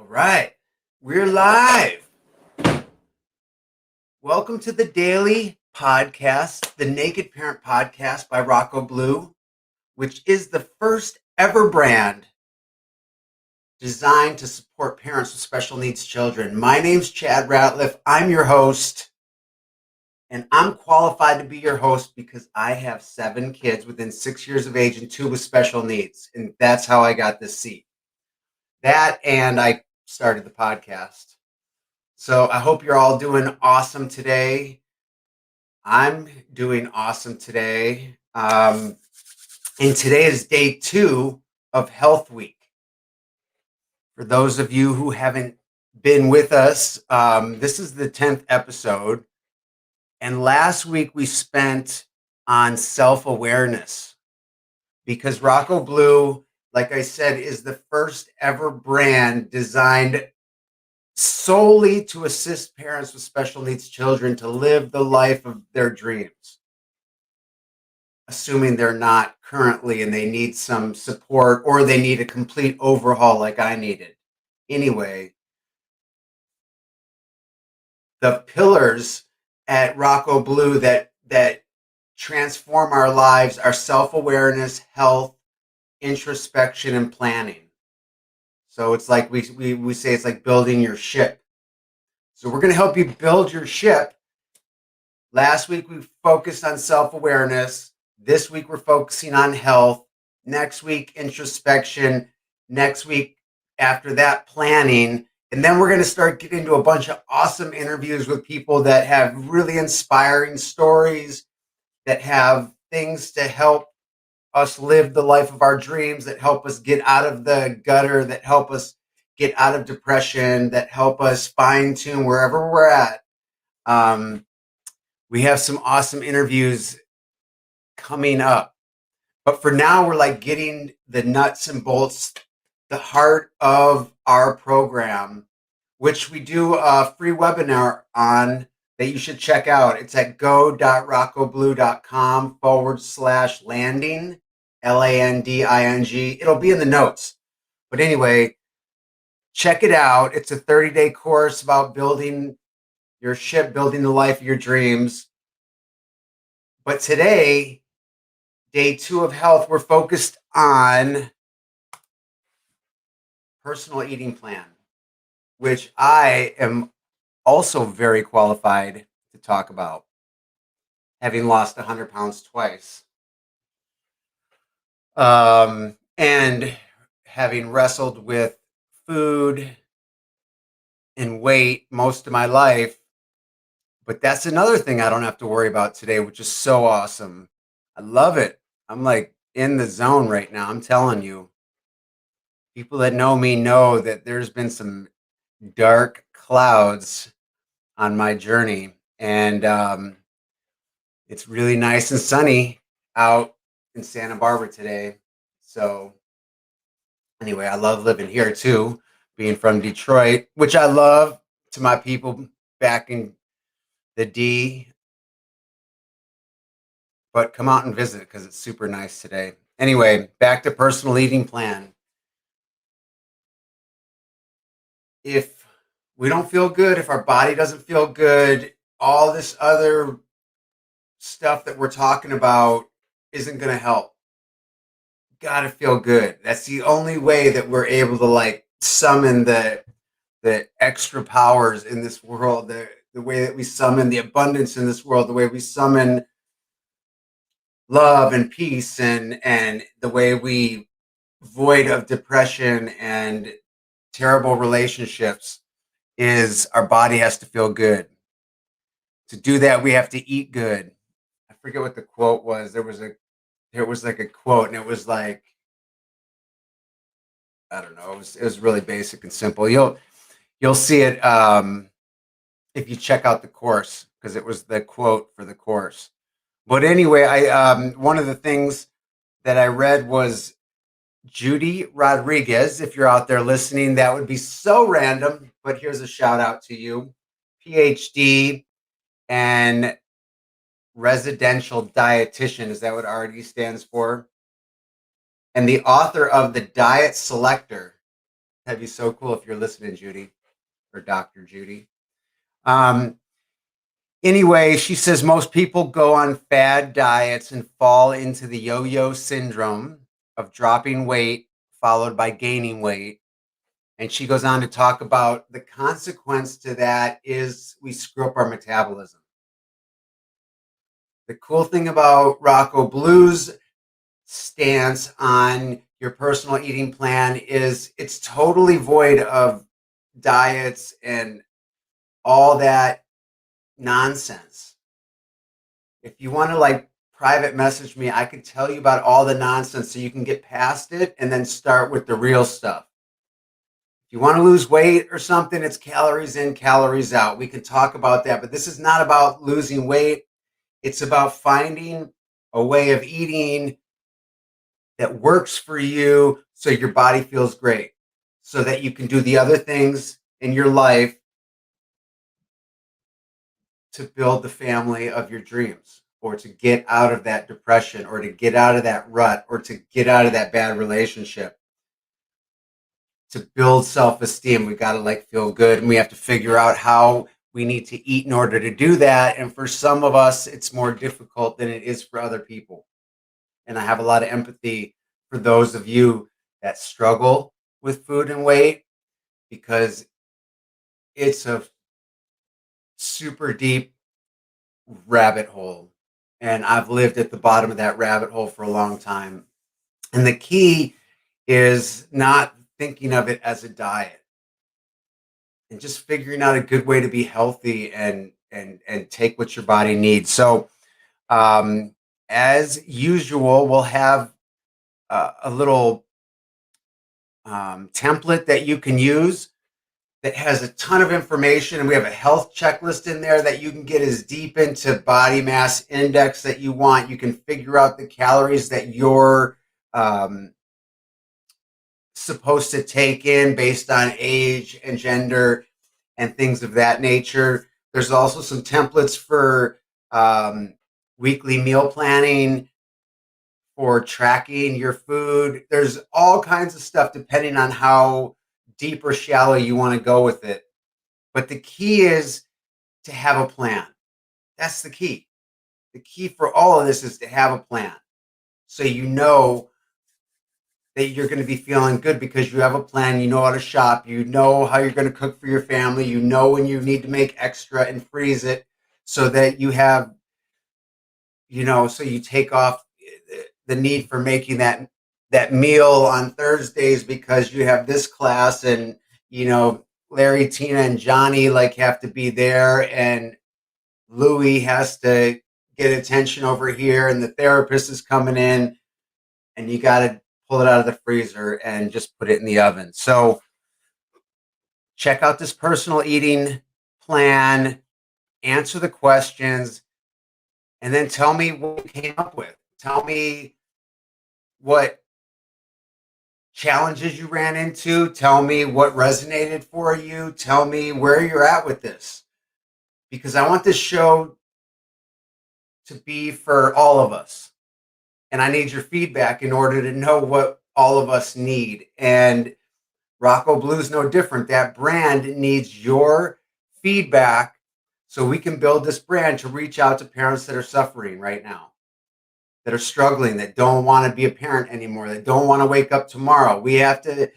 All right, we're live. Welcome to the daily podcast, the Naked Parent Podcast by Rocco Blue, which is the first ever brand designed to support parents with special needs children. My name's Chad Ratliff. I'm your host, and I'm qualified to be your host because I have 7 kids within 6 years of age and 2 with special needs, and that's how I got this seat. That and I started the podcast. So I hope you're all doing awesome today. I'm doing awesome today. And today is day 2 of Health Week. For those of you who haven't been with us, this is the 10th episode. And last week we spent on self-awareness because Rocco Blue, like I said, is the first ever brand designed solely to assist parents with special needs children to live the life of their dreams, assuming they're not currently and they need some support or they need a complete overhaul like I needed. Anyway, the pillars at Rocco Blue that transform our lives are self-awareness, health, introspection, and planning. So it's like we say it's like building your ship. So we're going to help you build your ship. Last week we focused on self-awareness. This week we're focusing on health. Next week, introspection. Next week, after that, planning. And then we're going to start getting into a bunch of awesome interviews with people that have really inspiring stories, that have things to help us live the life of our dreams, that help us get out of the gutter, that help us get out of depression, that help us fine tune wherever we're at. We have some awesome interviews coming up. But for now, we're like getting the nuts and bolts, the heart of our program, which we do a free webinar on that you should check out. It's at go.roccoblue.com/landing, LANDING. It'll be in the notes. But anyway, check it out. It's a 30-day course about building your ship, building the life of your dreams. But today, day 2 of health, we're focused on personal eating plan, which I am also very qualified to talk about, having lost 100 pounds twice. And having wrestled with food and weight most of my life. But that's another thing I don't have to worry about today, which is so awesome. I love it. I'm like in the zone right now. I'm telling you. People that know me know that there's been some dark clouds on my journey. And it's really nice and sunny out in Santa Barbara today. So anyway, I love living here too, being from Detroit, which I love, to my people back in the D. But come out and visit because it's super nice today. Anyway, back to personal eating plan. If we don't feel good, if our body doesn't feel good, all this other stuff that we're talking about isn't going to help. Got to feel good. That's the only way that we're able to like summon the extra powers in this world, the way that we summon the abundance in this world, the way we summon love and peace, and the way we void of depression and terrible relationships, is our body has to feel good. To do that, we have to eat good. I forget what the quote was. There was like a quote, and it was like, I don't know. It was really basic and simple. You'll see it if you check out the course, because it was the quote for the course. But anyway, I one of the things that I read was Judy Rodriguez. If you're out there listening, that would be so random, but here's a shout out to you. PhD and residential dietitian. Is that what RD stands for? And the author of the Diet Selector. That'd be so cool if you're listening, Judy, or Dr. Judy. Um, anyway, she says most people go on fad diets and fall into the yo-yo syndrome of dropping weight followed by gaining weight. And she goes on to talk about the consequence to that is we screw up our metabolism. The cool thing about Rocco Blue's stance on your personal eating plan is it's totally void of diets and all that nonsense. If you want to like private message me, I could tell you about all the nonsense so you can get past it and then start with the real stuff. If you want to lose weight or something, it's calories in, calories out. We can talk about that, but this is not about losing weight. It's about finding a way of eating that works for you so your body feels great, so that you can do the other things in your life to build the family of your dreams, or to get out of that depression, or to get out of that rut, or to get out of that bad relationship. To build self-esteem, we got to like feel good, and we have to figure out how we need to eat in order to do that. And for some of us, it's more difficult than it is for other people. And I have a lot of empathy for those of you that struggle with food and weight, because it's a super deep rabbit hole. And I've lived at the bottom of that rabbit hole for a long time. And the key is not thinking of it as a diet, and just figuring out a good way to be healthy and take what your body needs. So as usual, we'll have a little template that you can use that has a ton of information, and we have a health checklist in there that you can get as deep into body mass index that you want. You can figure out the calories that you're supposed to take in based on age and gender and things of that nature. There's also some templates for weekly meal planning, for tracking your food. There's all kinds of stuff depending on how deep or shallow you want to go with it. But the key is to have a plan. That's the key. The key for all of this is to have a plan. So you know that you're going to be feeling good because you have a plan. You know how to shop. You know how you're going to cook for your family. You know when you need to make extra and freeze it so that you have, so you take off the need for making that meal on Thursdays because you have this class, and Larry, Tina, and Johnny like have to be there, and Louie has to get attention over here, and the therapist is coming in, and you got to pull it out of the freezer and just put it in the oven. So check out this personal eating plan, answer the questions, and then tell me what you came up with. Tell me what challenges you ran into. Tell me what resonated for you. Tell me where you're at with this, because I want this show to be for all of us. And I need your feedback in order to know what all of us need. And Rocco Blue's no different. That brand needs your feedback so we can build this brand to reach out to parents that are suffering right now, that are struggling, that don't want to be a parent anymore, that don't want to wake up tomorrow. We have to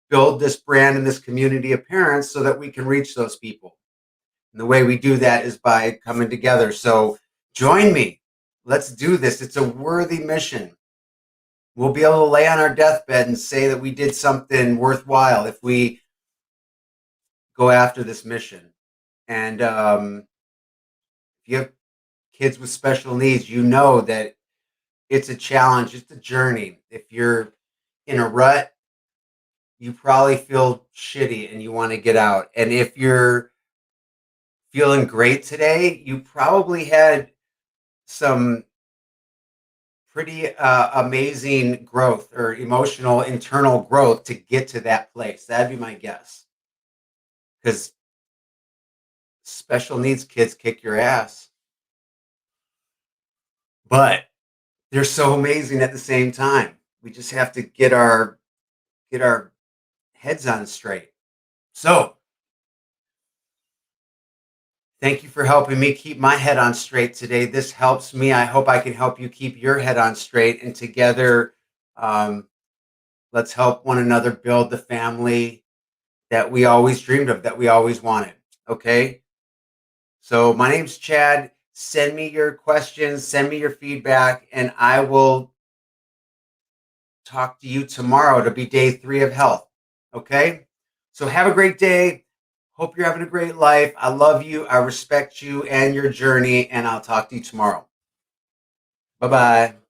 build this brand and this community of parents so that we can reach those people. And the way we do that is by coming together. So join me. Let's do this. It's a worthy mission. We'll be able to lay on our deathbed and say that we did something worthwhile if we go after this mission. And if you have kids with special needs, you know that it's a challenge. It's a journey. If you're in a rut, you probably feel shitty and you want to get out. And if you're feeling great today, you probably had some pretty amazing growth or emotional internal growth to get to that place. That'd be my guess. Because special needs kids kick your ass, but they're so amazing at the same time. We just have to get our heads on straight. So thank you for helping me keep my head on straight today. This helps me. I hope I can help you keep your head on straight. And together, um, let's help one another build the family that we always dreamed of, that we always wanted. Okay. So my name's Chad. Send me your questions, send me your feedback, and I will talk to you tomorrow to be day 3 of health. Okay. So have a great day. Hope you're having a great life. I love you. I respect you and your journey, and I'll talk to you tomorrow. Bye bye.